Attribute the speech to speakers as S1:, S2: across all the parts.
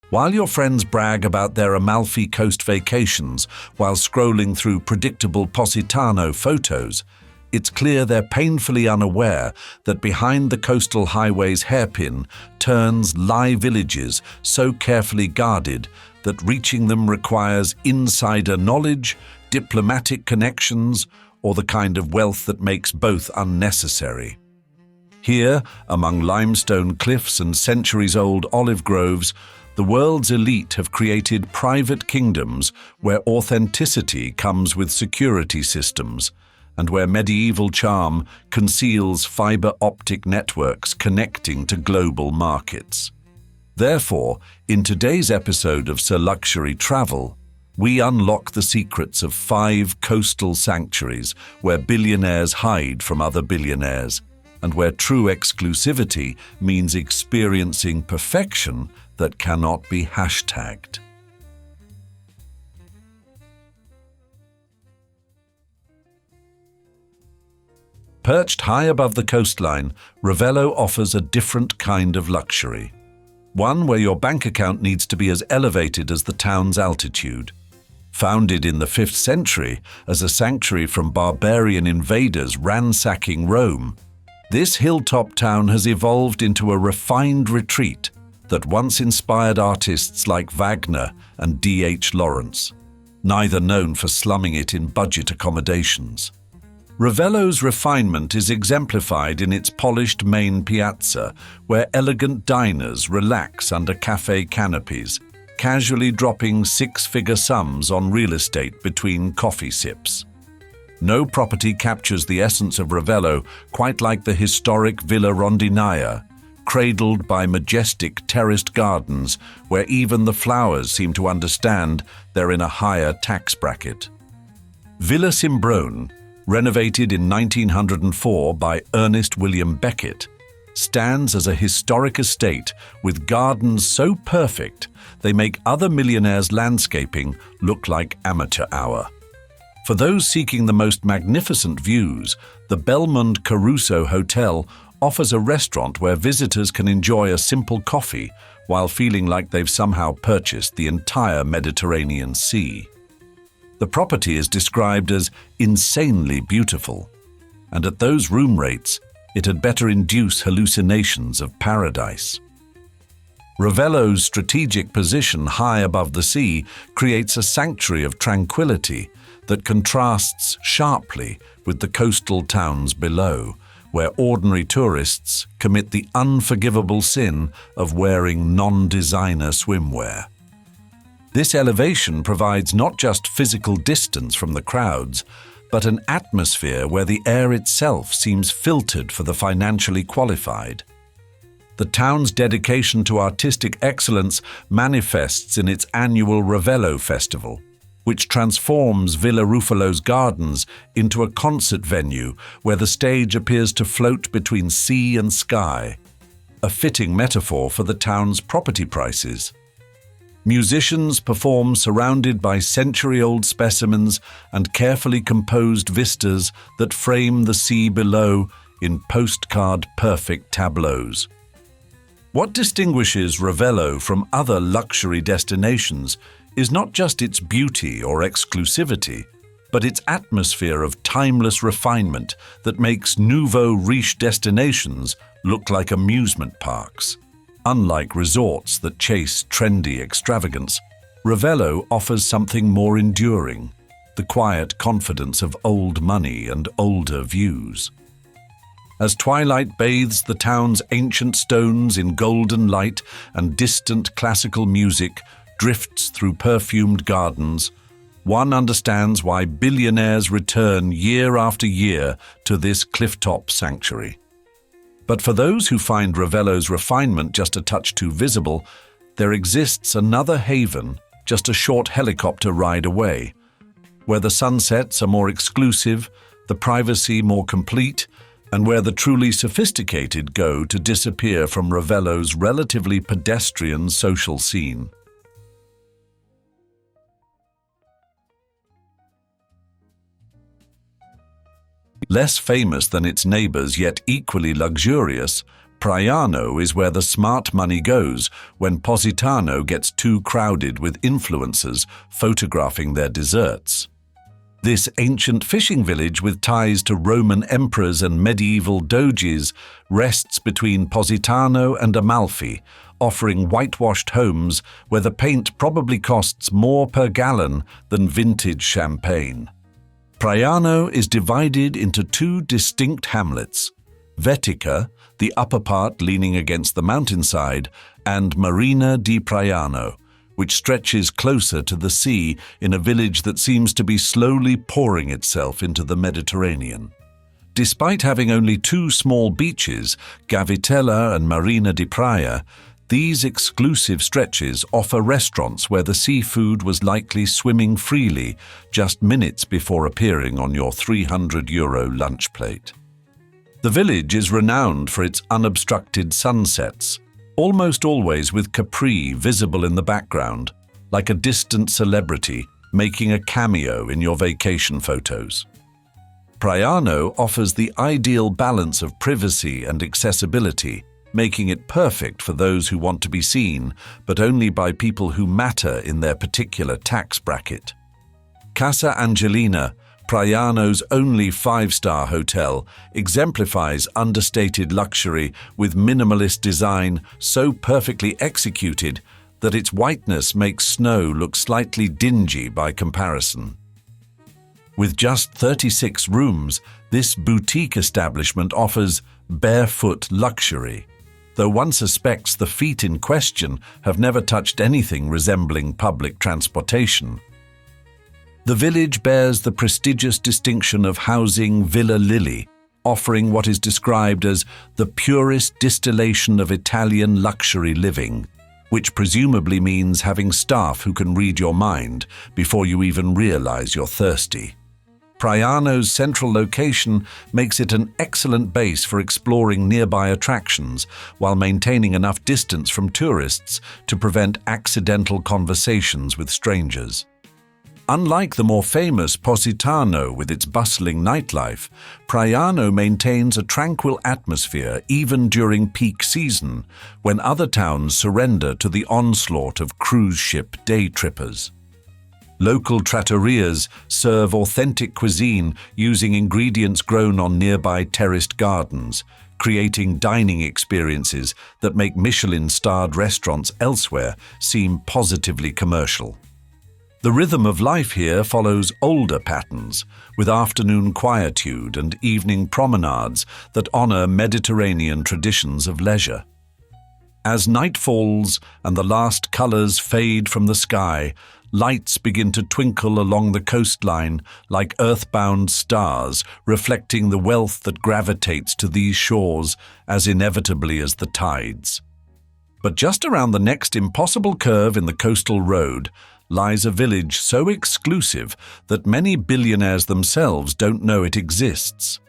S1: While your friends brag about their Amalfi Coast vacations while scrolling through predictable Positano photos, it's clear they're painfully unaware that behind the coastal highway's hairpin turns lie villages so carefully guarded that reaching them requires insider knowledge, diplomatic connections, or the kind of wealth that makes both unnecessary. Here, among limestone cliffs and centuries-old olive groves, the world's elite have created private kingdoms where authenticity comes with security systems, and where medieval charm conceals fiber-optic networks connecting to global markets. Therefore, in today's episode of Sir Luxury Travel, we unlock the secrets of 5 coastal sanctuaries where billionaires hide from other billionaires, and where true exclusivity means experiencing perfection that cannot be hashtagged. Perched high above the coastline, Ravello offers a different kind of luxury. One where your bank account needs to be as elevated as the town's altitude. Founded in the 5th century as a sanctuary from barbarian invaders ransacking Rome, this hilltop town has evolved into a refined retreat that once inspired artists like Wagner and D.H. Lawrence, neither known for slumming it in budget accommodations. Ravello's refinement is exemplified in its polished main piazza, where elegant diners relax under cafe canopies, casually dropping 6-figure sums on real estate between coffee sips. No property captures the essence of Ravello quite like the historic Villa Rondinaya, cradled by majestic terraced gardens where even the flowers seem to understand they're in a higher tax bracket. Villa Simbrone, renovated in 1904 by Ernest William Beckett, stands as a historic estate with gardens so perfect they make other millionaires' landscaping look like amateur hour. For those seeking the most magnificent views, the Belmond Caruso Hotel offers a restaurant where visitors can enjoy a simple coffee while feeling like they've somehow purchased the entire Mediterranean Sea. The property is described as insanely beautiful, and at those room rates, it had better induce hallucinations of paradise. Ravello's strategic position high above the sea creates a sanctuary of tranquility that contrasts sharply with the coastal towns below, where ordinary tourists commit the unforgivable sin of wearing non-designer swimwear. This elevation provides not just physical distance from the crowds, but an atmosphere where the air itself seems filtered for the financially qualified. The town's dedication to artistic excellence manifests in its annual Ravello Festival, which transforms Villa Ruffalo's gardens into a concert venue where the stage appears to float between sea and sky, a fitting metaphor for the town's property prices. Musicians perform surrounded by century-old specimens and carefully composed vistas that frame the sea below in postcard-perfect tableaus. What distinguishes Ravello from other luxury destinations is not just its beauty or exclusivity, but its atmosphere of timeless refinement that makes nouveau riche destinations look like amusement parks. Unlike resorts that chase trendy extravagance, Ravello offers something more enduring, the quiet confidence of old money and older views. As twilight bathes the town's ancient stones in golden light and distant classical music drifts through perfumed gardens, one understands why billionaires return year after year to this clifftop sanctuary. But for those who find Ravello's refinement just a touch too visible, there exists another haven just a short helicopter ride away, where the sunsets are more exclusive, the privacy more complete, and where the truly sophisticated go to disappear from Ravello's relatively pedestrian social scene. Less famous than its neighbors, yet equally luxurious, Praiano is where the smart money goes when Positano gets too crowded with influencers photographing their desserts. This ancient fishing village with ties to Roman emperors and medieval doges rests between Positano and Amalfi, offering whitewashed homes where the paint probably costs more per gallon than vintage champagne. Praiano is divided into two distinct hamlets: Vetica, the upper part leaning against the mountainside, and Marina di Praiano, which stretches closer to the sea in a village that seems to be slowly pouring itself into the Mediterranean. Despite having only two small beaches, Gavitella and Marina di Praia, these exclusive stretches offer restaurants where the seafood was likely swimming freely just minutes before appearing on your €300 lunch plate. The village is renowned for its unobstructed sunsets, almost always with Capri visible in the background, like a distant celebrity making a cameo in your vacation photos. Praiano offers the ideal balance of privacy and accessibility, making it perfect for those who want to be seen, but only by people who matter in their particular tax bracket. Casa Angelina, Praiano's only five-star hotel, exemplifies understated luxury with minimalist design so perfectly executed that its whiteness makes snow look slightly dingy by comparison. With just 36 rooms, this boutique establishment offers barefoot luxury, though one suspects the feet in question have never touched anything resembling public transportation. The village bears the prestigious distinction of housing Villa Lilly, offering what is described as the purest distillation of Italian luxury living, which presumably means having staff who can read your mind before you even realize you're thirsty. Praiano's central location makes it an excellent base for exploring nearby attractions while maintaining enough distance from tourists to prevent accidental conversations with strangers. Unlike the more famous Positano with its bustling nightlife, Praiano maintains a tranquil atmosphere even during peak season, when other towns surrender to the onslaught of cruise ship day trippers. Local trattorias serve authentic cuisine using ingredients grown on nearby terraced gardens, creating dining experiences that make Michelin-starred restaurants elsewhere seem positively commercial. The rhythm of life here follows older patterns, with afternoon quietude and evening promenades that honor Mediterranean traditions of leisure. As night falls and the last colors fade from the sky, lights begin to twinkle along the coastline like earthbound stars, reflecting the wealth that gravitates to these shores as inevitably as the tides. But just around the next impossible curve in the coastal road lies a village so exclusive that many billionaires themselves don't know it exists.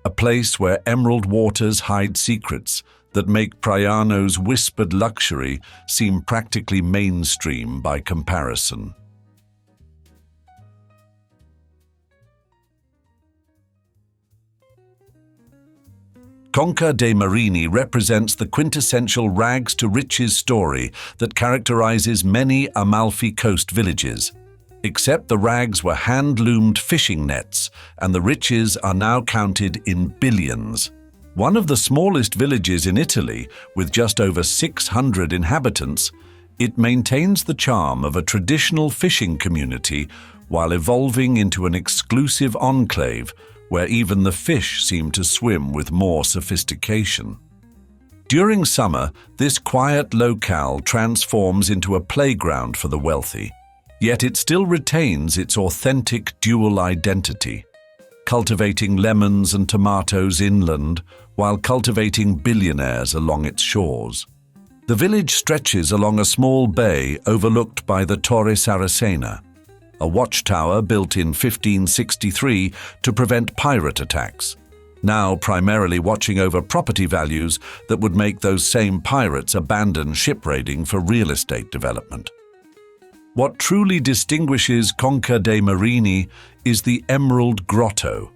S1: A place where emerald waters hide secrets that make Praiano's whispered luxury seem practically mainstream by comparison. Conca dei Marini represents the quintessential rags to riches story that characterizes many Amalfi Coast villages. Except the rags were hand-loomed fishing nets, and the riches are now counted in billions. One of the smallest villages in Italy, with just over 600 inhabitants, it maintains the charm of a traditional fishing community while evolving into an exclusive enclave where even the fish seem to swim with more sophistication. During summer, this quiet locale transforms into a playground for the wealthy, yet it still retains its authentic dual identity, cultivating lemons and tomatoes inland while cultivating billionaires along its shores. The village stretches along a small bay overlooked by the Torre Saracena, a watchtower built in 1563 to prevent pirate attacks, now primarily watching over property values that would make those same pirates abandon ship raiding for real estate development. What truly distinguishes Conca dei Marini is the Emerald Grotto.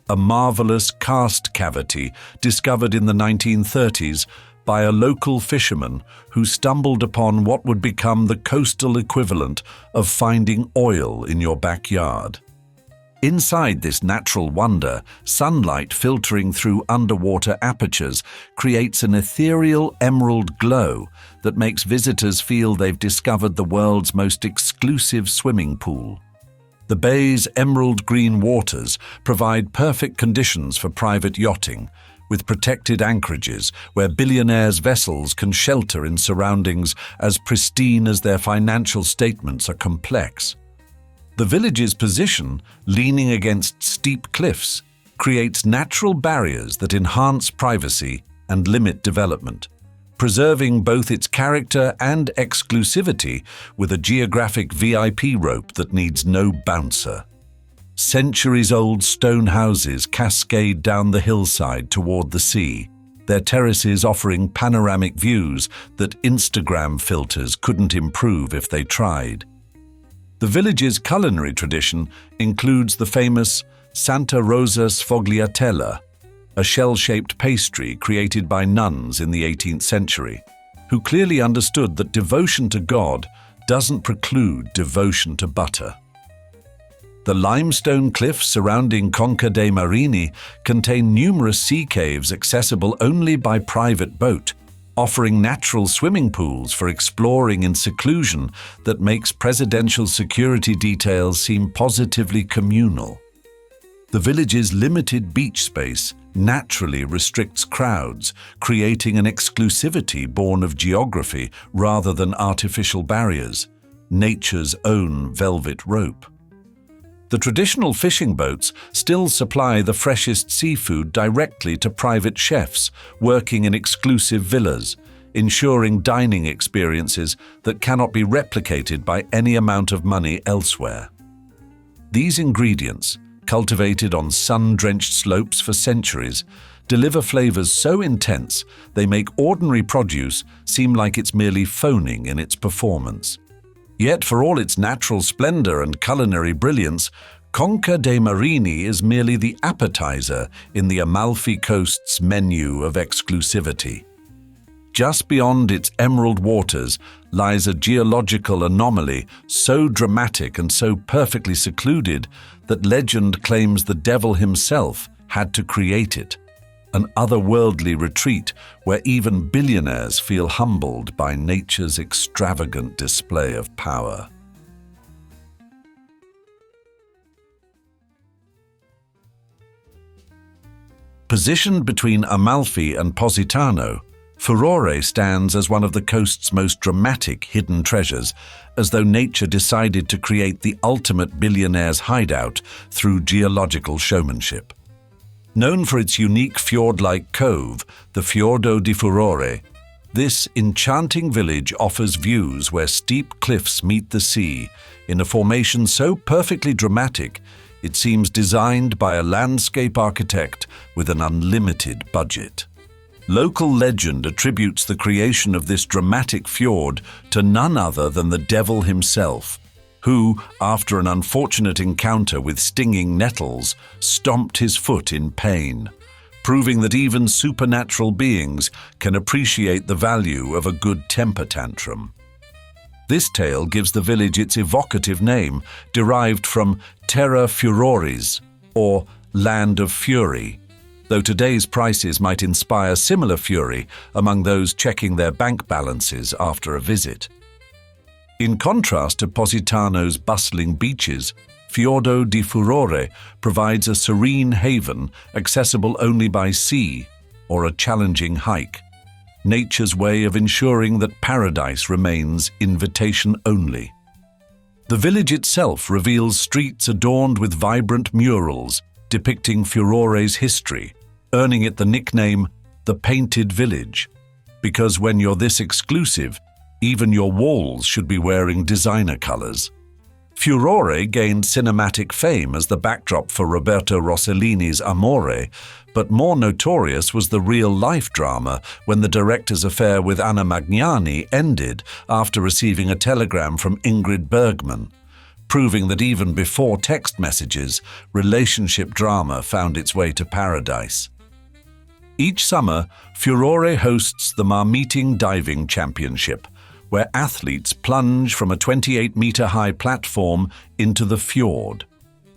S1: a marvelous karst cavity discovered in the 1930s by a local fisherman who stumbled upon what would become the coastal equivalent of finding oil in your backyard. Inside this natural wonder, sunlight filtering through underwater apertures creates an ethereal emerald glow that makes visitors feel they've discovered the world's most exclusive swimming pool. The bay's emerald green waters provide perfect conditions for private yachting, with protected anchorages where Billionaire's vessels can shelter in surroundings as pristine as their financial statements are complex. The village's position, leaning against steep cliffs, creates natural barriers that enhance privacy and limit development, preserving both its character and exclusivity with a geographic VIP rope that needs no bouncer. Centuries-old stone houses cascade down the hillside toward the sea, their terraces offering panoramic views that Instagram filters couldn't improve if they tried. The village's culinary tradition includes the famous Santa Rosa sfogliatella, a shell-shaped pastry created by nuns in the 18th century, who clearly understood that devotion to God doesn't preclude devotion to butter. The limestone cliffs surrounding Conca dei Marini contain numerous sea caves accessible only by private boat, offering natural swimming pools for exploring in seclusion that makes presidential security details seem positively communal. The village's limited beach space naturally restricts crowds, creating an exclusivity born of geography rather than artificial barriers, nature's own velvet rope. The traditional fishing boats still supply the freshest seafood directly to private chefs working in exclusive villas, ensuring dining experiences that cannot be replicated by any amount of money elsewhere. These ingredients, cultivated on sun-drenched slopes for centuries, deliver flavors so intense they make ordinary produce seem like it's merely phoning in its performance. Yet for all its natural splendor and culinary brilliance, Conca dei Marini is merely the appetizer in the Amalfi Coast's menu of exclusivity. Just beyond its emerald waters lies a geological anomaly so dramatic and so perfectly secluded that legend claims the devil himself had to create it, an otherworldly retreat where even billionaires feel humbled by nature's extravagant display of power. Positioned between Amalfi and Positano, Furore stands as one of the coast's most dramatic hidden treasures, as though nature decided to create the ultimate billionaire's hideout through geological showmanship. Known for its unique fjord-like cove, the Fiordo di Furore, this enchanting village offers views where steep cliffs meet the sea in a formation so perfectly dramatic it seems designed by a landscape architect with an unlimited budget. Local legend attributes the creation of this dramatic fjord to none other than the devil himself, who, after an unfortunate encounter with stinging nettles, stomped his foot in pain, proving that even supernatural beings can appreciate the value of a good temper tantrum. This tale gives the village its evocative name, derived from Terra Furoris, or Land of Fury, though today's prices might inspire similar fury among those checking their bank balances after a visit. In contrast to Positano's bustling beaches, Fiordo di Furore provides a serene haven accessible only by sea or a challenging hike, nature's way of ensuring that paradise remains invitation only. The village itself reveals streets adorned with vibrant murals depicting Furore's history, earning it the nickname the Painted Village, because when you're this exclusive, even your walls should be wearing designer colors. Furore gained cinematic fame as the backdrop for Roberto Rossellini's Amore, but more notorious was the real-life drama when the director's affair with Anna Magnani ended after receiving a telegram from Ingrid Bergman, proving that even before text messages, relationship drama found its way to paradise. Each summer, Furore hosts the Marmeeting Diving Championship, where athletes plunge from a 28-meter-high platform into the fjord,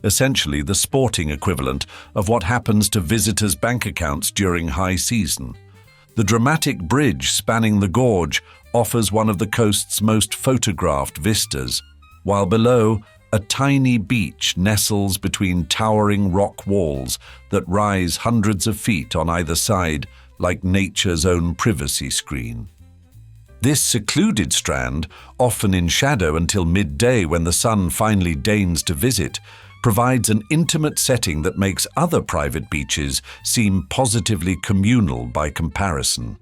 S1: essentially the sporting equivalent of what happens to visitors' bank accounts during high season. The dramatic bridge spanning the gorge offers one of the coast's most photographed vistas, while below, a tiny beach nestles between towering rock walls that rise hundreds of feet on either side like nature's own privacy screen. This secluded strand, often in shadow until midday when the sun finally deigns to visit, provides an intimate setting that makes other private beaches seem positively communal by comparison.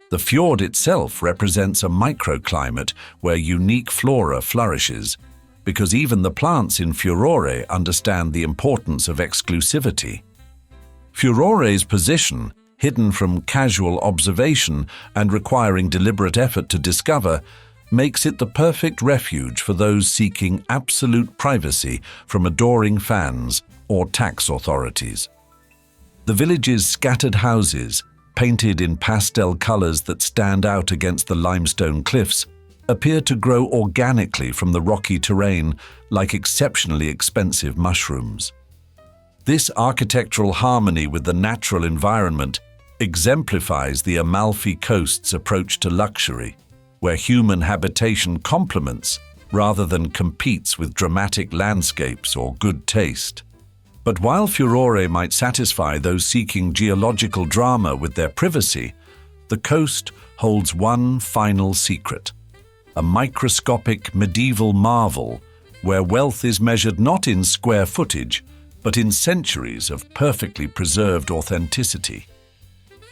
S1: The fjord itself represents a microclimate where unique flora flourishes, because even the plants in Furore understand the importance of exclusivity. Furore's position, hidden from casual observation and requiring deliberate effort to discover, makes it the perfect refuge for those seeking absolute privacy from adoring fans or tax authorities. The village's scattered houses, painted in pastel colors that stand out against the limestone cliffs, appear to grow organically from the rocky terrain like exceptionally expensive mushrooms. This architectural harmony with the natural environment exemplifies the Amalfi Coast's approach to luxury, where human habitation complements rather than competes with dramatic landscapes or good taste. But while Furore might satisfy those seeking geological drama with their privacy, the coast holds one final secret: a microscopic medieval marvel where wealth is measured not in square footage, but in centuries of perfectly preserved authenticity.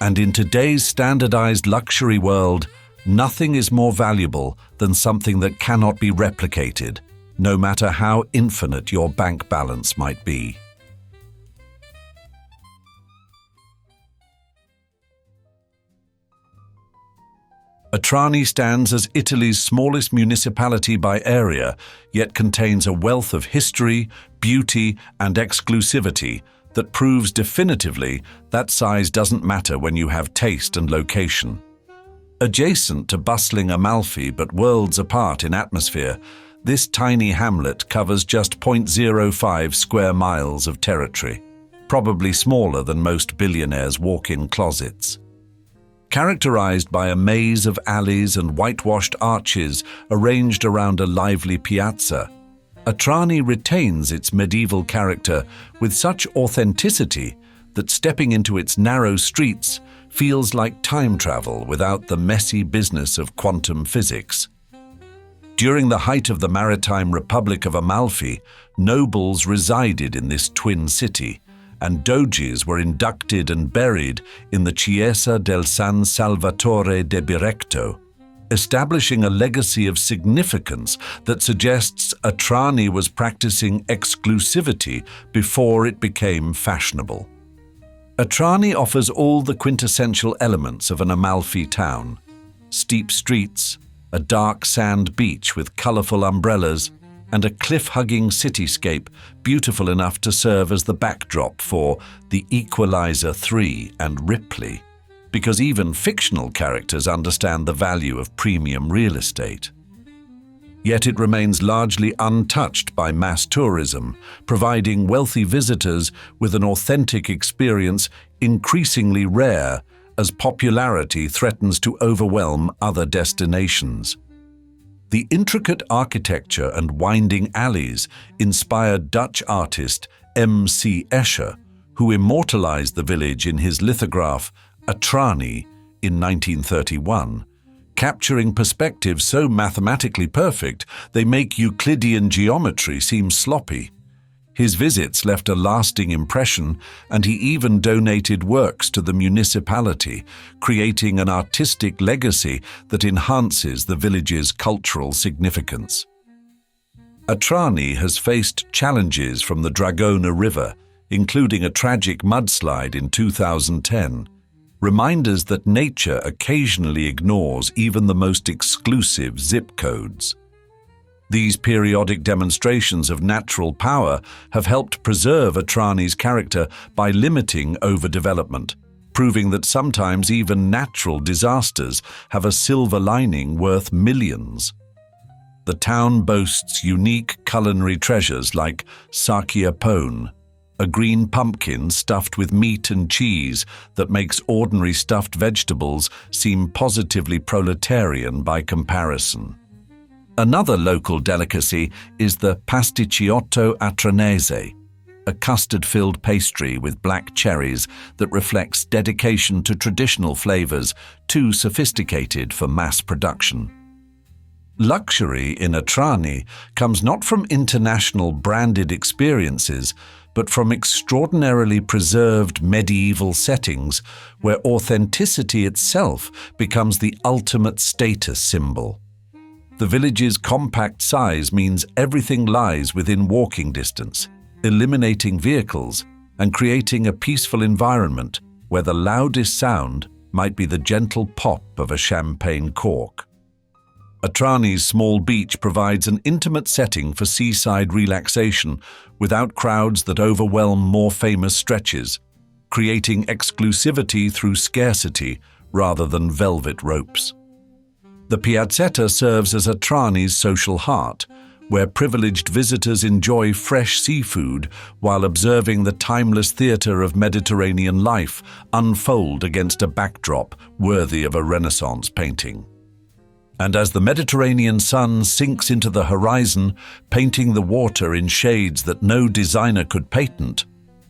S1: And in today's standardized luxury world, nothing is more valuable than something that cannot be replicated, no matter how infinite your bank balance might be. Atrani stands as Italy's smallest municipality by area, yet contains a wealth of history, beauty, and exclusivity that proves definitively that size doesn't matter when you have taste and location. Adjacent to bustling Amalfi but worlds apart in atmosphere, this tiny hamlet covers just 0.05 square miles of territory, probably smaller than most billionaires' walk-in closets. Characterized by a maze of alleys and whitewashed arches arranged around a lively piazza, Atrani retains its medieval character with such authenticity that stepping into its narrow streets feels like time travel without the messy business of quantum physics. During the height of the maritime republic of Amalfi, nobles resided in this twin city, and doges were inducted and buried in the Chiesa del San Salvatore de Birecto, establishing a legacy of significance that suggests Atrani was practicing exclusivity before it became fashionable. Atrani offers all the quintessential elements of an Amalfi town: steep streets, a dark sand beach with colorful umbrellas, and a cliff-hugging cityscape beautiful enough to serve as the backdrop for The Equalizer 3 and Ripley, because even fictional characters understand the value of premium real estate. Yet it remains largely untouched by mass tourism, providing wealthy visitors with an authentic experience increasingly rare as popularity threatens to overwhelm other destinations. The intricate architecture and winding alleys inspired Dutch artist M.C. Escher, who immortalized the village in his lithograph Atrani in 1931, capturing perspectives so mathematically perfect they make Euclidean geometry seem sloppy. His visits left a lasting impression, and he even donated works to the municipality, creating an artistic legacy that enhances the village's cultural significance. Atrani has faced challenges from the Dragona River, including a tragic mudslide in 2010, reminders that nature occasionally ignores even the most exclusive zip codes. These periodic demonstrations of natural power have helped preserve Atrani's character by limiting overdevelopment, proving that sometimes even natural disasters have a silver lining worth millions. The town boasts unique culinary treasures like sakia pone, a green pumpkin stuffed with meat and cheese that makes ordinary stuffed vegetables seem positively proletarian by comparison. Another local delicacy is the pasticciotto atranese, a custard-filled pastry with black cherries that reflects dedication to traditional flavors too sophisticated for mass production. Luxury in Atrani comes not from international branded experiences, but from extraordinarily preserved medieval settings where authenticity itself becomes the ultimate status symbol. The village's compact size means everything lies within walking distance, eliminating vehicles and creating a peaceful environment where the loudest sound might be the gentle pop of a champagne cork. Atrani's small beach provides an intimate setting for seaside relaxation without crowds that overwhelm more famous stretches, creating exclusivity through scarcity rather than velvet ropes. The piazzetta serves as Atrani's social heart, where privileged visitors enjoy fresh seafood while observing the timeless theatre of Mediterranean life unfold against a backdrop worthy of a Renaissance painting. And as the Mediterranean sun sinks into the horizon, painting the water in shades that no designer could patent,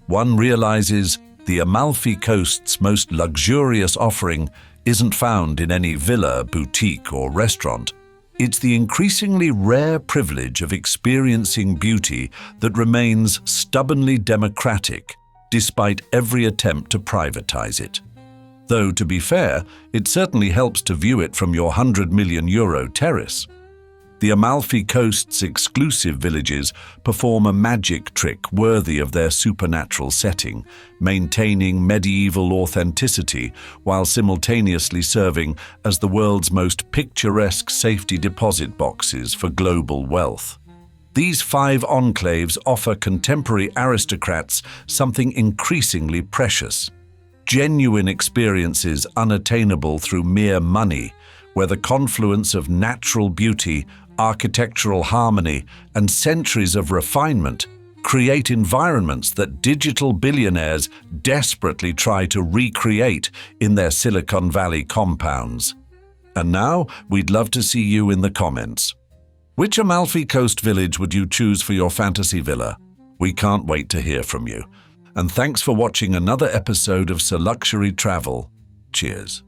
S1: one realizes the Amalfi Coast's most luxurious offering isn't found in any villa, boutique, or restaurant. It's the increasingly rare privilege of experiencing beauty that remains stubbornly democratic, despite every attempt to privatize it. Though, to be fair, it certainly helps to view it from your €100 million terrace. The Amalfi Coast's exclusive villages perform a magic trick worthy of their supernatural setting, maintaining medieval authenticity while simultaneously serving as the world's most picturesque safety deposit boxes for global wealth. These 5 enclaves offer contemporary aristocrats something increasingly precious: genuine experiences unattainable through mere money, where the confluence of natural beauty, architectural harmony, and centuries of refinement create environments that digital billionaires desperately try to recreate in their Silicon Valley compounds. And now, we'd love to see you in the comments. Which Amalfi Coast village would you choose for your fantasy villa? We can't wait to hear from you. And thanks for watching another episode of Luxury Travel. Cheers.